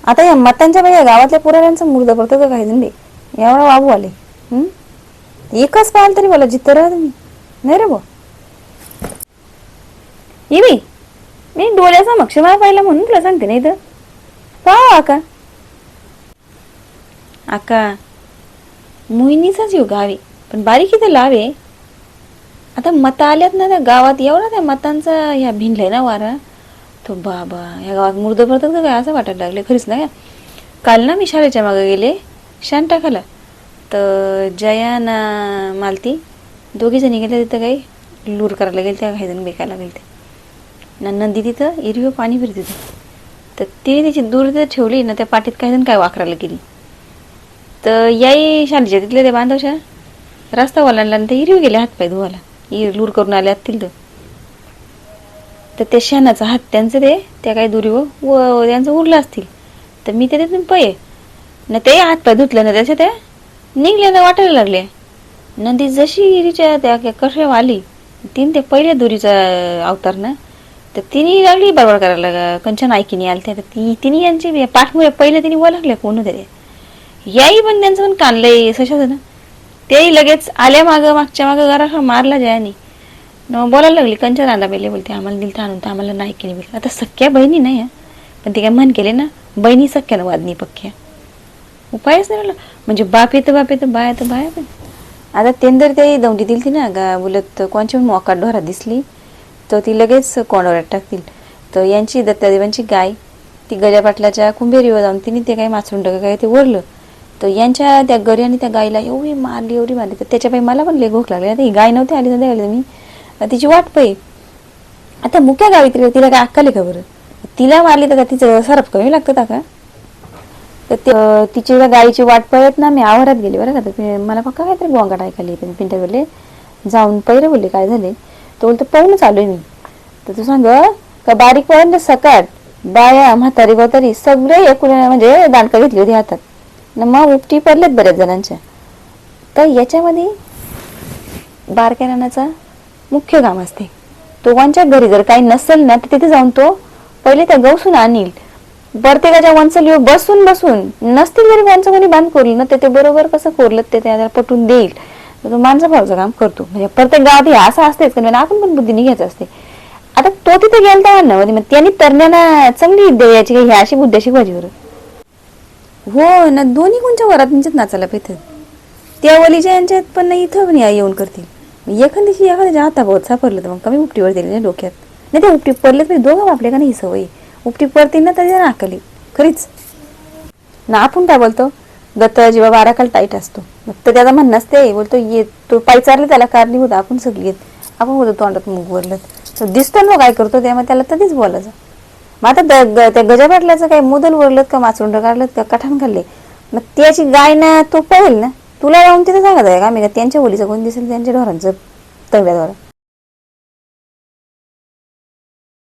आता या मतांच्या बाई गावातल्या पुराव्यांचं मुर्द करतो का काही जण एवढा बाबू आले. एकच पाहाल तरी बोला जिथं राहा तुम्ही नाही रे बो. ये बाई मी डोळ्याचा मक्षमा पाहिला म्हणून तुला सांगते नाही तर पाहा आका. आका मोहिनीचाच येऊ गावी पण बारीक इथं लावे. आता मतं आल्यात ना त्या गावात एवढा त्या मतांचा ह्या भिनलाय ना वारा तो बाबा या गावात मुर्द पडतात का काय असं वाटायला लागले खरीच ना. काल ना मी शाळेच्या मागे गेले शान टाकायला तर जया ना मालती दोघी जणी गेल्या तिथं काही लूर करायला गेले त्या काही जण बेकायला गेले ते नंदी तिथं इरवी पाणी फिरत तिथं तर तिने त्याची दूर तिथं ठेवली ना त्या पाठीत काही जण काय वाकरायला गेली तर याही शाळेच्या तिथले ते बांधवशा रस्ता ओलांडला आणि ते इरवी गेले हातपाय धुवायला लूर करून आले असतील तर त्या शानाचा हात त्यांचं ते त्या काही दुरी व त्यांचं उरलं असतील तर मी ते तिथून पये ना ते हातपाय धुतले ना त्याच्या त्या निघले ना वाटायला लागले नदी जशी इरीच्या त्या कशा आली तीन ते पहिल्या दुरीचा अवतार ना तर तिने लागली बरोबर करायला कंचन ऐकिनी आल त्या तिने यांची पाठमुळे पहिले तिने ओळखले कोण होते याही पण त्यांचं पण कानलंय सशाच ना तेही लगेच आल्या मागं मागच्या मागं घरा मारला जयानी बोलायला लागली कंचन आणला पहिले बोलते आम्हाला दिल तर आणून तर आम्हाला नाही केली बोलते. आता सख्या बहिणी नाही पण ते काय म्हण केले ना बहिणी सख्यानं वादनी पक्क्या उपायच नाही राहिला म्हणजे बाप येतं बाया तर बाया पण आता तेंदर ते दौंडी दिली ती ना गा बोलत कोणची पण मोकाट ढोरात दिसली तर ती लगेच कोणावर टाकतील तर यांची दत्तादेवांची गाय ती गजा पाटलाच्या कुंभेरीवर जाऊन तिने ते काही मासरून टाका काय ते ओरलं तर यांच्या त्या गरी आणि त्या गायला एवढी मारली तर त्याच्या पायी मला पण लय भूक लागली आता ही गाय नव्हती आली नव्हती आली मी तिची वाट पाहिजे आता मुक्या गावी तिला काय अक्कल आहे का बरं तिला मारली तर तिचं सरप कमी लागतं का तर तिची गायीची वाट पळत ना मी आवारात गेली बरं का मला पक्का काहीतरी गोंगाट ऐकायला पिंट्या बोलले जाऊन पहिरे बोलले काय झाले तो बोलतो पाहून चालू आहे मी तर तू सांग का बारीक पर्यंत सकाळ बाया म्हातारी गोतारी सगळे एकूण म्हणजे दांडका घेतली होती हातात ना मग उपटी पडलेत बऱ्याच जणांच्या तर याच्यामध्ये बारक्या रानाचा मुख्य काम असते तो कोणच्या घरी जर काही नसेल ना तर तिथे जाऊन तो पहिले त्या गवसून आणील प्रत्येकाच्या वंचलीवर बसून नसतील जरी वंच कोणी बांध कोरली ना ते बरोबर कसं कोरलं ते त्याला पटून देईल तो माणसा भावचं काम करतो म्हणजे प्रत्येक गावात हे असं असतेच कारण आपण पण बुद्धी घ्यायचं असते. आता तो तिथे गेलता ना मग त्यांनी तरण्याला चांगली द्यायची काही अशी बुद्धी शिकवायची बरं हो ना दोन्ही कोणच्या वरात त्यांच्यात नाचायला पाहिजे त्या वलीच्या यांच्यात पण नाही इथं पण येऊन करतील एखाद्याच्या हाताभावात सापडलं तर मग कमी उपटीवर दिली डोक्यात नाही ते उपटी पडले तरी दोघं आपल्या का नाही सवयी उपटी पडतील ना तरी नाकली खरीच ना आपण काय बोलतो दत्त जेव्हा वाराकाल टाईट असतो तर त्याचा म्हणणं असते बोलतो येत तो पाय चालले त्याला कारणी होता आपण सगळी येत आपण बोलतो तोंडात मुग वरलं तर दिसतो ना काय करतो त्यामुळे त्याला कधीच बोलायचं मग आता त्या गजाबाटल्याचं काही मुदल वरलत का माचुंड काढलं का कठाण खाल्ले मग त्याची गाय ना तो पळेल ना तुला जाऊन तिथे सांगत आहे का मी त्यांच्या ओलीचं कोण दिसेल त्यांच्या ढोरांचं तव्याद्वारा